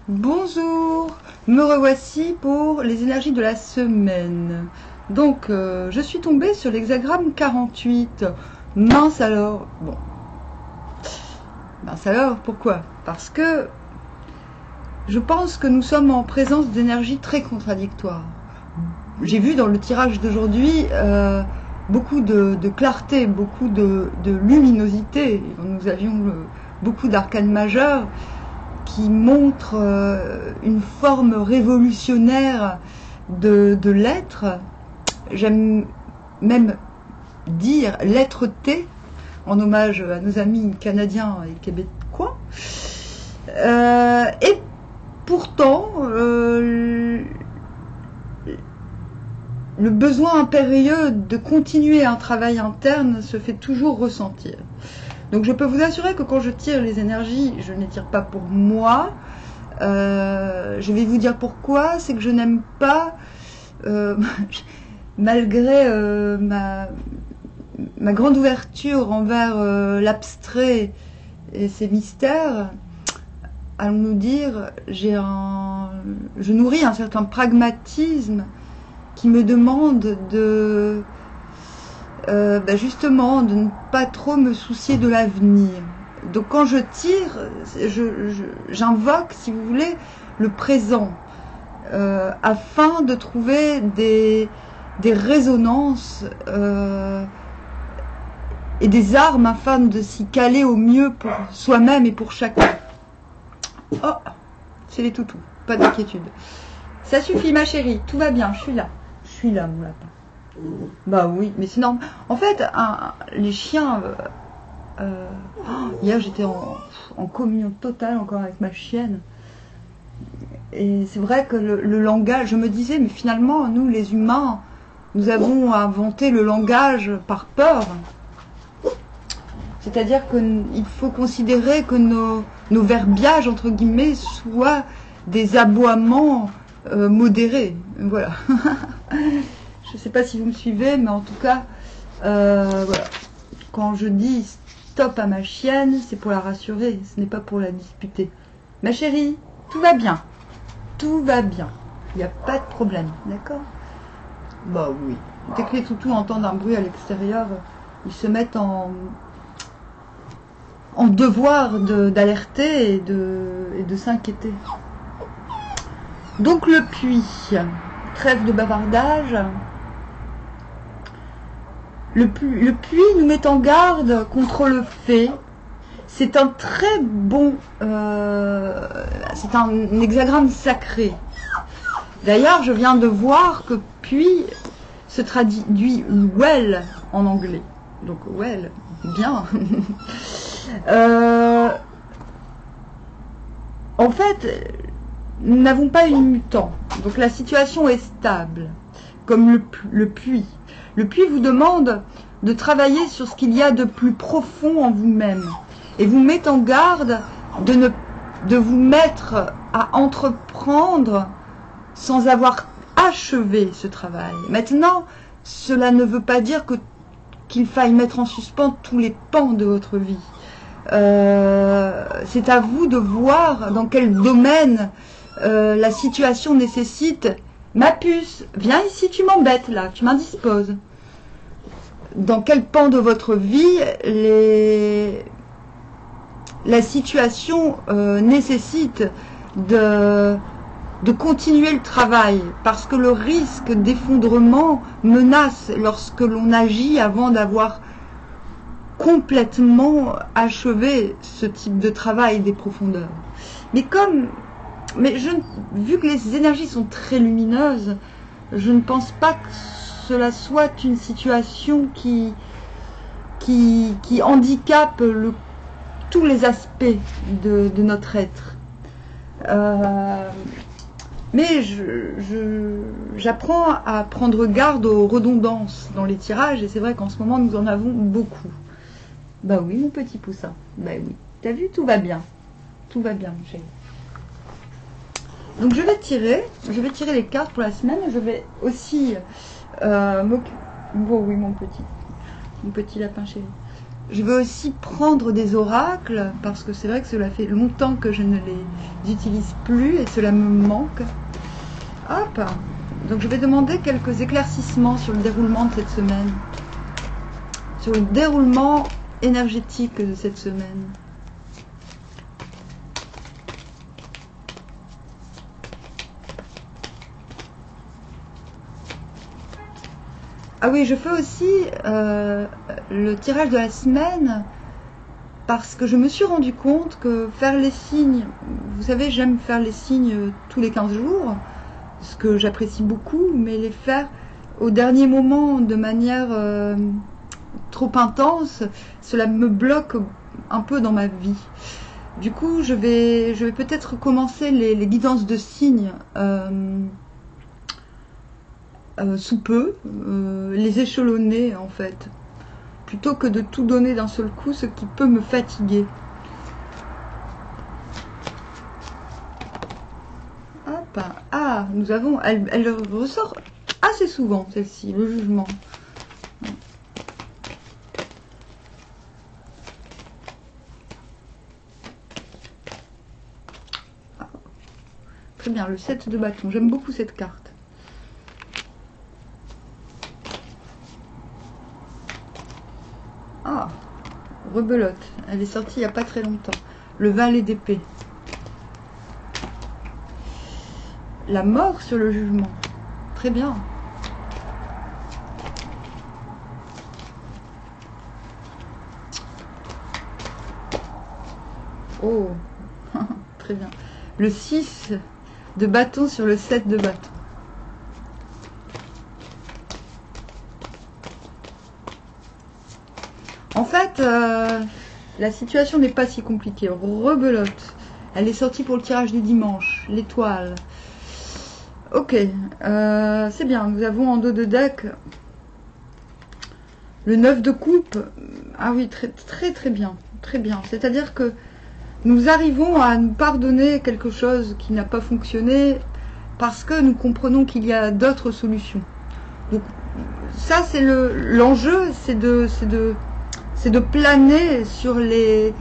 Bonjour, me revoici pour les énergies de la semaine. Donc, je suis tombée sur l'hexagramme 48. Mince alors, bon. Mince alors, pourquoi? Parce que je pense que nous sommes en présence d'énergies très contradictoires. J'ai vu dans le tirage d'aujourd'hui beaucoup de clarté, beaucoup de luminosité. Nous avions beaucoup d'arcanes majeures qui montrent une forme révolutionnaire de l'être. J'aime même dire l'être-té, en hommage à nos amis canadiens et québécois. Et pourtant, le besoin impérieux de continuer un travail interne se fait toujours ressentir. Donc je peux vous assurer que quand je tire les énergies, je ne les tire pas pour moi. Je vais vous dire pourquoi. C'est que je n'aime pas, malgré ma grande ouverture envers l'abstrait et ses mystères, allons-nous dire, je nourris un certain pragmatisme qui me demande de justement de ne pas trop me soucier de l'avenir. Donc quand je tire, j'invoque, si vous voulez, le présent afin de trouver des résonances et des armes afin de s'y caler au mieux pour soi-même et pour chacun. Oh, c'est les toutous, pas d'inquiétude. Ça suffit ma chérie, tout va bien, je suis là. Je suis là mon lapin. Bah oui, mais c'est normal. En fait, les chiens... hier j'étais en communion totale encore avec ma chienne. Et c'est vrai que le langage, je me disais, mais finalement, nous les humains, nous avons inventé le langage par peur. C'est-à-dire qu'il faut considérer que nos verbiages, entre guillemets, soient des aboiements modérés. Voilà. Je ne sais pas si vous me suivez, mais en tout cas, voilà. Quand je dis stop à ma chienne, c'est pour la rassurer, ce n'est pas pour la disputer. Ma chérie, tout va bien. Tout va bien. Il n'y a pas de problème, d'accord? Bah oui. Dès que les toutous entendent un bruit à l'extérieur, ils se mettent en devoir d'alerter et de s'inquiéter. Donc le puits, trêve de bavardage. Le puits nous met en garde contre le fait. C'est un très bon... c'est un hexagramme sacré. D'ailleurs, je viens de voir que puits se traduit well en anglais. Donc well, bien. En fait, nous n'avons pas une mutant. Donc la situation est stable, comme le puits. Le puits vous demande de travailler sur ce qu'il y a de plus profond en vous-même et vous met en garde de vous mettre à entreprendre sans avoir achevé ce travail. Maintenant, cela ne veut pas dire qu'il faille mettre en suspens tous les pans de votre vie. C'est à vous de voir dans quel domaine la situation nécessite. Ma puce, viens ici, tu m'embêtes là, tu m'indisposes. Dans quel pan de votre vie la situation nécessite de continuer le travail, parce que le risque d'effondrement menace lorsque l'on agit avant d'avoir complètement achevé ce type de travail des profondeurs. Vu que les énergies sont très lumineuses, je ne pense pas que cela soit une situation qui handicape tous les aspects de notre être. Mais j'apprends à prendre garde aux redondances dans les tirages, et c'est vrai qu'en ce moment nous en avons beaucoup. Bah oui mon petit poussin, bah oui. T'as vu, tout va bien. Tout va bien mon chéri. Donc je vais tirer les cartes pour la semaine. Je vais aussi m'occuper. Bon oui mon petit lapin chéri. Je veux aussi prendre des oracles, parce que c'est vrai que cela fait longtemps que je ne les utilise plus et cela me manque. Hop. Donc je vais demander quelques éclaircissements sur le déroulement de cette semaine. Sur le déroulement énergétique de cette semaine. Ah oui, je fais aussi le tirage de la semaine parce que je me suis rendu compte que faire les signes, vous savez, j'aime faire les signes tous les 15 jours, ce que j'apprécie beaucoup, mais les faire au dernier moment de manière trop intense, cela me bloque un peu dans ma vie. Du coup, je vais peut-être commencer les guidances de signes sous peu, les échelonner en fait, plutôt que de tout donner d'un seul coup, ce qui peut me fatiguer. Hop. Ah, nous avons, elle ressort assez souvent celle-ci, le jugement. Ah. Très bien, le 7 de bâton, j'aime beaucoup cette carte. Ah, rebelote. Elle est sortie il n'y a pas très longtemps. Le valet d'épée. La mort sur le jugement. Très bien. Oh, très bien. Le 6 de bâton sur le 7 de bâton. En fait, la situation n'est pas si compliquée. Rebelote. Elle est sortie pour le tirage du dimanche. L'étoile. Ok. C'est bien. Nous avons en dos de deck le 9 de coupe. Ah oui, très bien. Très bien. C'est-à-dire que nous arrivons à nous pardonner quelque chose qui n'a pas fonctionné parce que nous comprenons qu'il y a d'autres solutions. Donc, ça, c'est l'enjeu, c'est de planer sur les...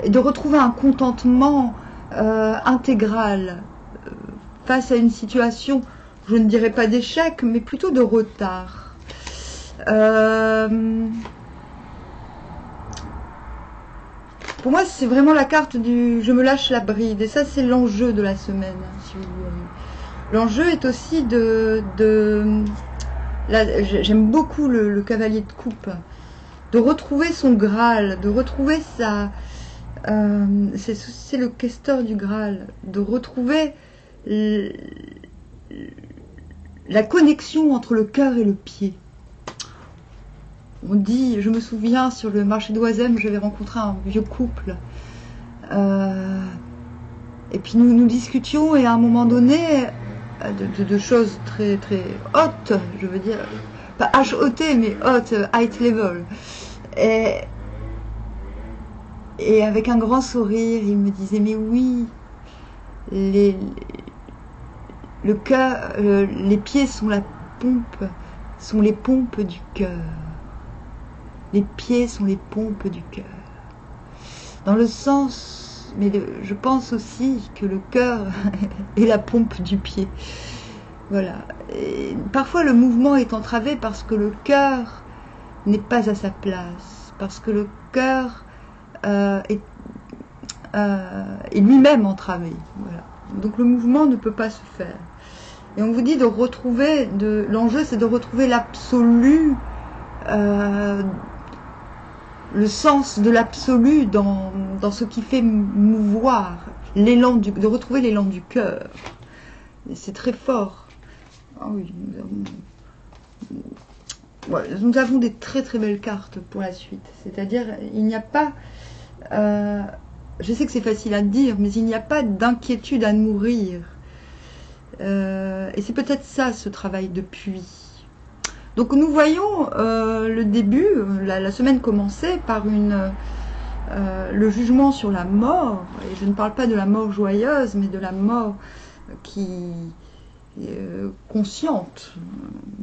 et de retrouver un contentement intégral face à une situation, je ne dirais pas d'échec, mais plutôt de retard. Pour moi, c'est vraiment la carte du « je me lâche la bride ». Et ça, c'est l'enjeu de la semaine, si vous voulez. L'enjeu est aussi j'aime beaucoup le cavalier de coupe. De retrouver son Graal, de retrouver sa... c'est le questeur du Graal. De retrouver la connexion entre le cœur et le pied. On dit, je me souviens, sur le marché d'Oisem, j'avais rencontré un vieux couple. Et puis nous discutions, et à un moment donné, de choses très hautes, je veux dire, pas H-O-T, mais haute, high level. Et avec un grand sourire, il me disait, mais oui, le cœur, les pieds sont la pompe, sont les pompes du cœur. Les pieds sont les pompes du cœur. Dans le sens, mais je pense aussi que le cœur est la pompe du pied. Voilà. Et parfois le mouvement est entravé parce que le cœur n'est pas à sa place, parce que le cœur est lui-même entravé. Voilà. Donc le mouvement ne peut pas se faire. Et on vous dit de retrouver, l'enjeu c'est de retrouver l'absolu, le sens de l'absolu dans ce qui fait mouvoir, de retrouver l'élan du cœur. C'est très fort. Ah oui, nous avons des très belles cartes pour la suite. C'est-à-dire, il n'y a pas... je sais que c'est facile à dire, mais il n'y a pas d'inquiétude à nourrir. Et c'est peut-être ça, ce travail de puits. Donc nous voyons le début, la semaine commençait par le jugement sur la mort. Et je ne parle pas de la mort joyeuse, mais de la mort consciente.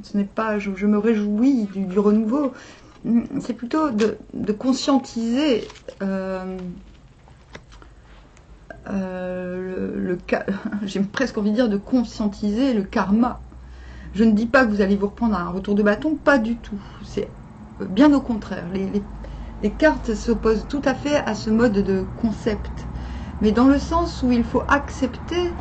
Ce n'est pas, je me réjouis du renouveau, c'est plutôt de conscientiser j'ai presque envie de dire de conscientiser le karma. Je ne dis pas que vous allez vous reprendre un retour de bâton, pas du tout. C'est bien au contraire. Les cartes s'opposent tout à fait à ce mode de concept, mais dans le sens où il faut accepter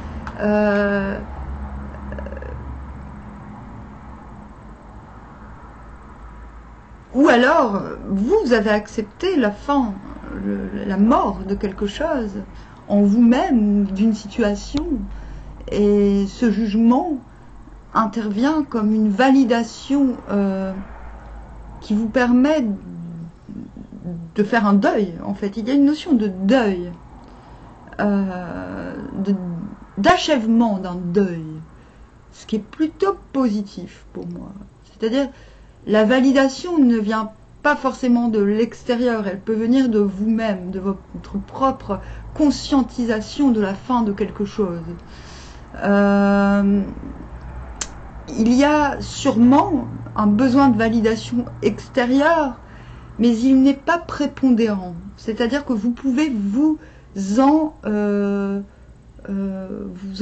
ou alors vous avez accepté la fin, la mort de quelque chose en vous-même, d'une situation, et ce jugement intervient comme une validation qui vous permet de faire un deuil. En fait, il y a une notion de deuil, d'achèvement d'un deuil, ce qui est plutôt positif pour moi. C'est-à-dire, la validation ne vient pas forcément de l'extérieur, elle peut venir de vous-même, de votre propre conscientisation de la fin de quelque chose. Il y a sûrement un besoin de validation extérieure, mais il n'est pas prépondérant. C'est-à-dire que vous pouvez vous en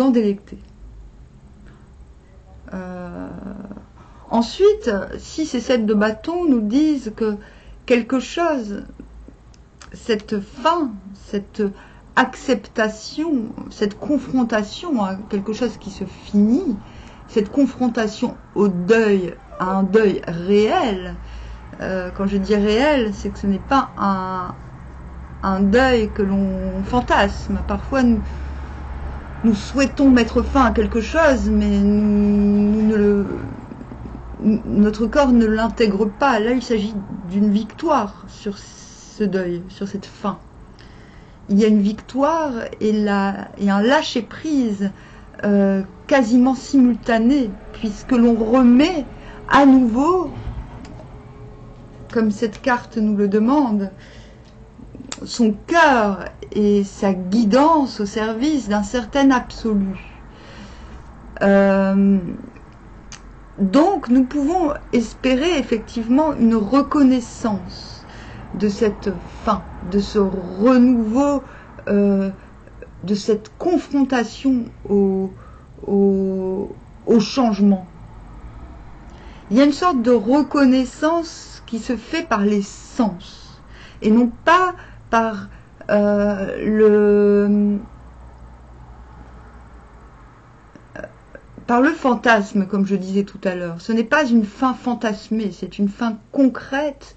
délecter. Ensuite, si ces 7 de bâton nous disent que quelque chose, cette fin, cette acceptation, cette confrontation à quelque chose qui se finit, cette confrontation au deuil, à un deuil réel, quand je dis réel, c'est que ce n'est pas un deuil que l'on fantasme. Parfois, nous souhaitons mettre fin à quelque chose, mais notre corps ne l'intègre pas. Là, il s'agit d'une victoire sur ce deuil, sur cette fin. Il y a une victoire et un lâcher-prise quasiment simultané, puisque l'on remet à nouveau, comme cette carte nous le demande, son cœur et sa guidance au service d'un certain absolu. Donc nous pouvons espérer effectivement une reconnaissance de cette fin, de ce renouveau, de cette confrontation au changement. Il y a une sorte de reconnaissance qui se fait par les sens et non pas par le fantasme, comme je disais tout à l'heure. Ce n'est pas une fin fantasmée, c'est une fin concrète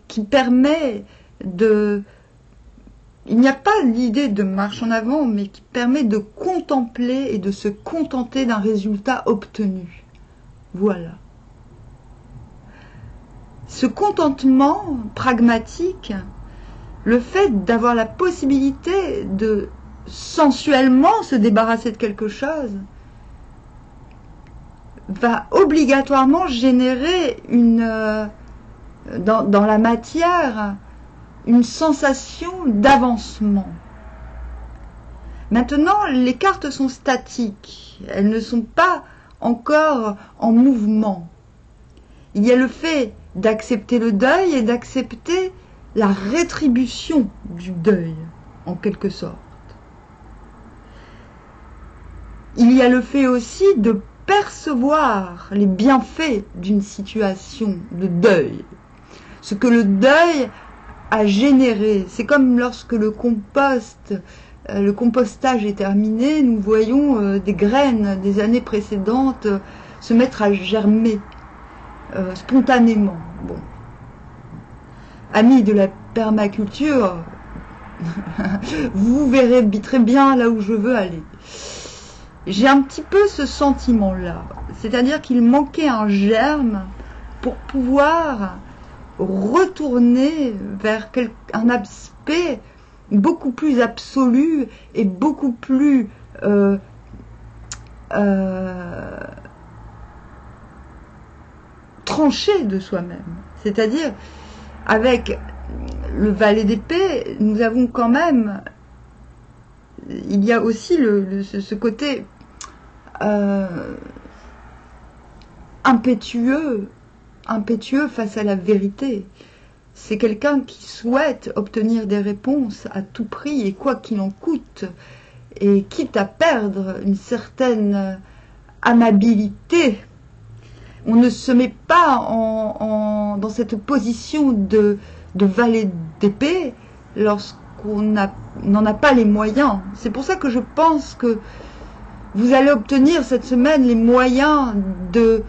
qui permet de... Il n'y a pas l'idée de marche en avant, mais qui permet de contempler et de se contenter d'un résultat obtenu. Voilà. Ce contentement pragmatique, le fait d'avoir la possibilité de sensuellement se débarrasser de quelque chose, va obligatoirement générer dans la matière une sensation d'avancement. Maintenant, les cartes sont statiques, elles ne sont pas encore en mouvement. Il y a le fait d'accepter le deuil et d'accepter la rétribution du deuil, en quelque sorte. Il y a le fait aussi de percevoir les bienfaits d'une situation de deuil. Ce que le deuil a généré. C'est comme lorsque le compostage est terminé, nous voyons des graines des années précédentes se mettre à germer spontanément. Bon. Amis de la permaculture, vous verrez très bien là où je veux aller. J'ai un petit peu ce sentiment-là, c'est-à-dire qu'il manquait un germe pour pouvoir retourner vers un aspect beaucoup plus absolu et beaucoup plus tranché de soi-même. C'est-à-dire, avec le valet d'épée, nous avons quand même, il y a aussi ce côté impétueux, impétueux face à la vérité. C'est quelqu'un qui souhaite obtenir des réponses à tout prix et quoi qu'il en coûte, et quitte à perdre une certaine amabilité. On ne se met pas dans cette position de valet d'épée lorsqu'on n'en a pas les moyens. C'est pour ça que je pense que vous allez obtenir cette semaine les moyens de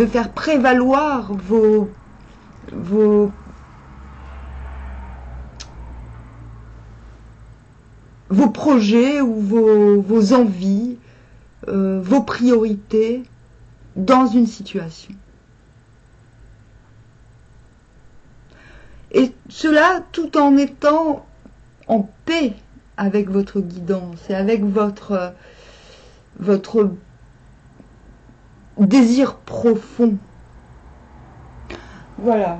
faire prévaloir vos projets ou vos envies, vos priorités dans une situation. Et cela tout en étant en paix avec votre guidance et avec votre désir profond. Voilà.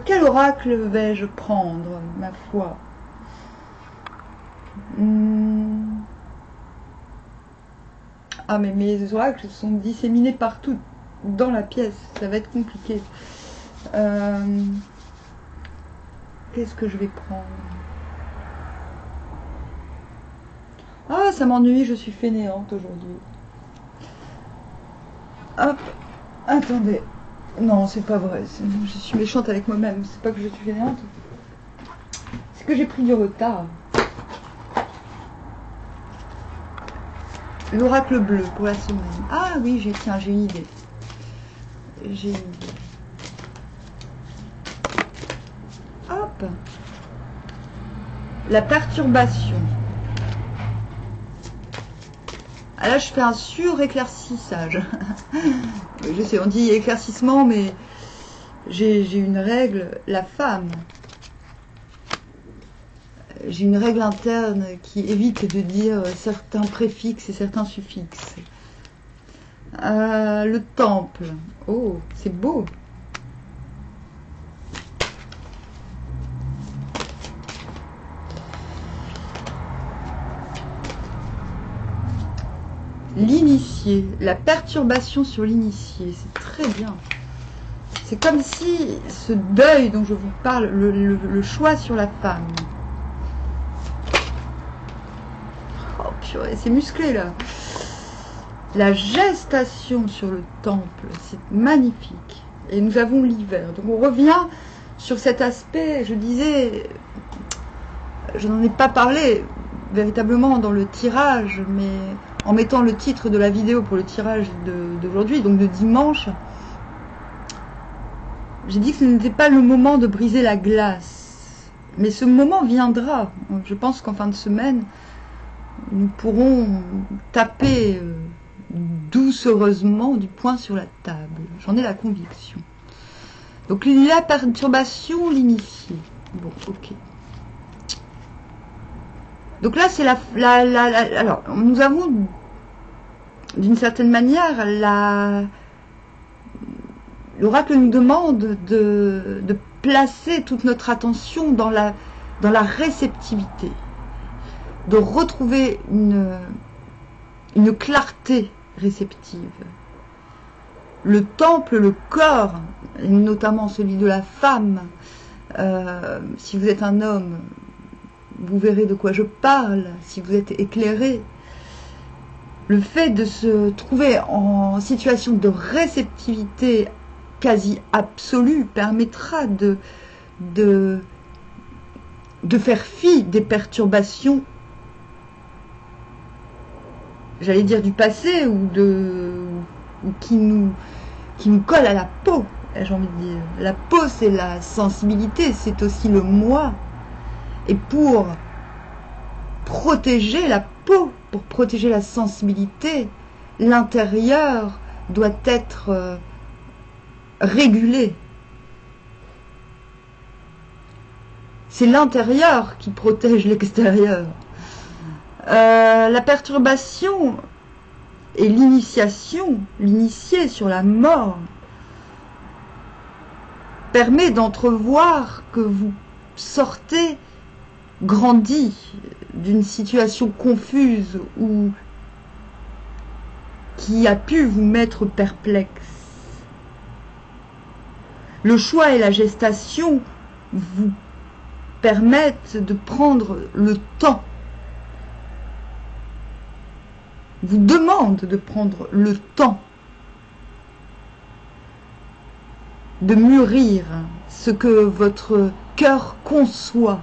Quel oracle vais-je prendre, ma foi? Ah, mais mes oracles sont disséminés partout dans la pièce. Ça va être compliqué. Qu'est-ce que je vais prendre? Ah, ça m'ennuie, je suis fainéante aujourd'hui. Hop, attendez. Non, c'est pas vrai. Je suis méchante avec moi-même. C'est pas que je suis fainéante. C'est que j'ai pris du retard. L'oracle bleu pour la semaine. Ah oui, tiens, j'ai une idée. J'ai une idée. Hop. La perturbation. Ah là, je fais un sur-éclaircissage. Je sais, on dit éclaircissement, mais j'ai une règle. La femme. J'ai une règle interne qui évite de dire certains préfixes et certains suffixes. Le temple. Oh, c'est beau. L'initié. La perturbation sur l'initié. C'est très bien. C'est comme si ce deuil dont je vous parle, le choix sur la femme. C'est musclé là. La gestation sur le temple, c'est magnifique. Et nous avons l'hiver. Donc on revient sur cet aspect, je disais, je n'en ai pas parlé véritablement dans le tirage, mais en mettant le titre de la vidéo pour le tirage d'aujourd'hui, donc de dimanche, j'ai dit que ce n'était pas le moment de briser la glace. Mais ce moment viendra. Je pense qu'en fin de semaine, nous pourrons taper doucereusement du poing sur la table. J'en ai la conviction. Donc la perturbation, l'initié. Bon, ok. Donc là, c'est alors, nous avons, d'une certaine manière, l'oracle nous demande de placer toute notre attention dans la réceptivité, de retrouver une clarté réceptive. Le temple, le corps, et notamment celui de la femme, si vous êtes un homme, vous verrez de quoi je parle, si vous êtes éclairé. Le fait de se trouver en situation de réceptivité quasi absolue permettra de faire fi des perturbations, j'allais dire du passé, ou qui nous collent à la peau, j'ai envie de dire. La peau, c'est la sensibilité, c'est aussi le moi. Et pour protéger la peau, pour protéger la sensibilité, l'intérieur doit être régulé. C'est l'intérieur qui protège l'extérieur. La perturbation et l'initiation, l'initié sur la mort, permet d'entrevoir que vous sortez grandi d'une situation confuse ou qui a pu vous mettre perplexe. Le choix et la gestation vous permettent de prendre le temps, vous demandent de prendre le temps de mûrir ce que votre cœur conçoit.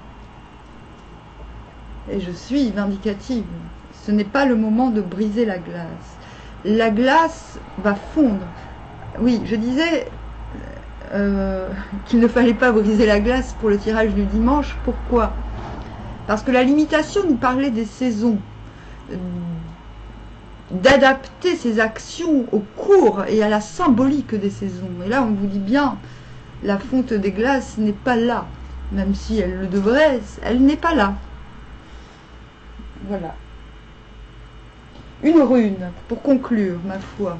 Et je suis vindicative. Ce n'est pas le moment de briser la glace. La glace va fondre. Oui, je disais qu'il ne fallait pas briser la glace pour le tirage du dimanche. Pourquoi? Parce que la limitation nous parlait des saisons, d'adapter ses actions au cours et à la symbolique des saisons. Et là, on vous dit bien, la fonte des glaces n'est pas là. Même si elle le devrait, elle n'est pas là. Voilà. Une rune, pour conclure, ma foi.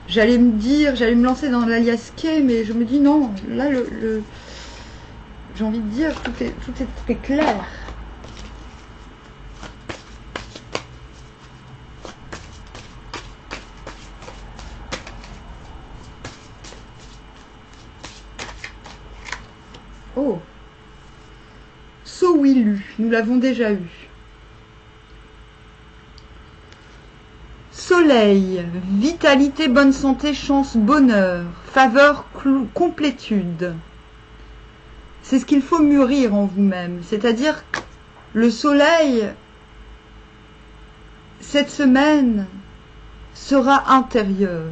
J'allais me lancer dans l'aliasqué, mais je me dis non, là, j'ai envie de dire, tout est très clair. Oh, Sowilu, nous l'avons déjà eu. Soleil, vitalité, bonne santé, chance, bonheur, faveur, complétude. C'est ce qu'il faut mûrir en vous-même. C'est-à-dire que le soleil, cette semaine, sera intérieur.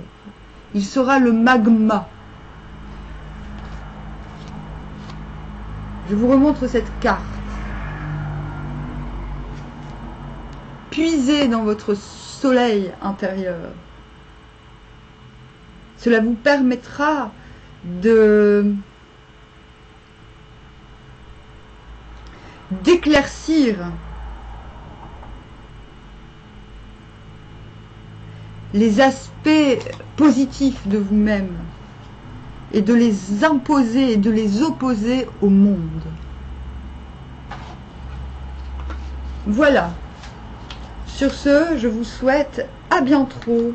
Il sera le magma. Je vous remontre cette carte. Puisez dans votre soleil intérieur. Cela vous permettra d'éclaircir les aspects positifs de vous-même et de les imposer et de les opposer au monde. Voilà. Sur ce, je vous souhaite à bientôt